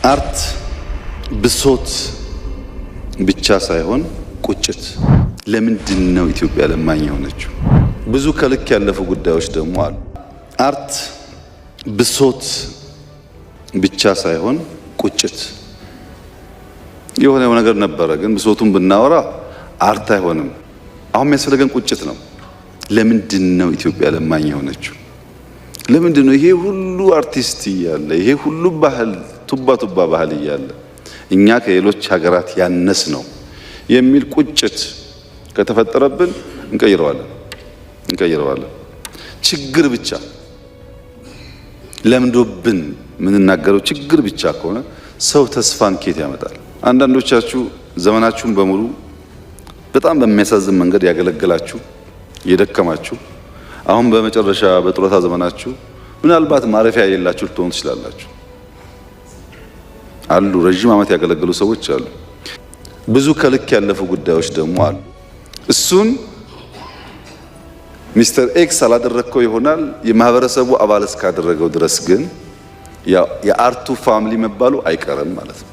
አርት ብሶት ብቻ ሳይሆን ቁጭት። ለምንድን ነው ኢትዮጵያ ለማኝ የሆነችው? ብዙ ከልክ ያለፉ ጉዳዮች ደግሞ አሉ። አርት ብሶት ብቻ ሳይሆን ቁጭት። የሆነ ነገር ነበረ፣ ግን ብሶቱን ብናወራ አርት አይሆንም። አሁን የሚያስፈልገን ቁጭት ነው። ለምንድን ነው ኢትዮጵያ ለማኝ የሆነችው? ለምንድን ነው ይሄ ሁሉ አርቲስት እያለ ይሄ ሁሉ ባህል ቱባ ባህል እያለ እኛ ከሌሎች ሀገራት ያነስ ነው የሚል ቁጭት ከተፈጠረብን እንቀይረዋለን። ችግር ብቻ ለምንዶብን የምንናገረው ችግር ብቻ ከሆነ ሰው ተስፋን ኬት ያመጣል? አንዳንዶቻችሁ ዘመናችሁን በሙሉ በጣም በሚያሳዝን መንገድ ያገለገላችሁ የደከማችሁ፣ አሁን በመጨረሻ በጡረታ ዘመናችሁ ምናልባት ማረፊያ የሌላችሁ ልትሆኑ ትችላላችሁ። አሉ ረጅም ዓመት ያገለገሉ ሰዎች አሉ። ብዙ ከልክ ያለፉ ጉዳዮች ደግሞ አሉ። እሱን ሚስተር ኤክስ አላደረከው ይሆናል። የማህበረሰቡ አባል እስካደረገው ድረስ ግን የአርቱ ፋሚሊ መባሉ አይቀርም ማለት ነው።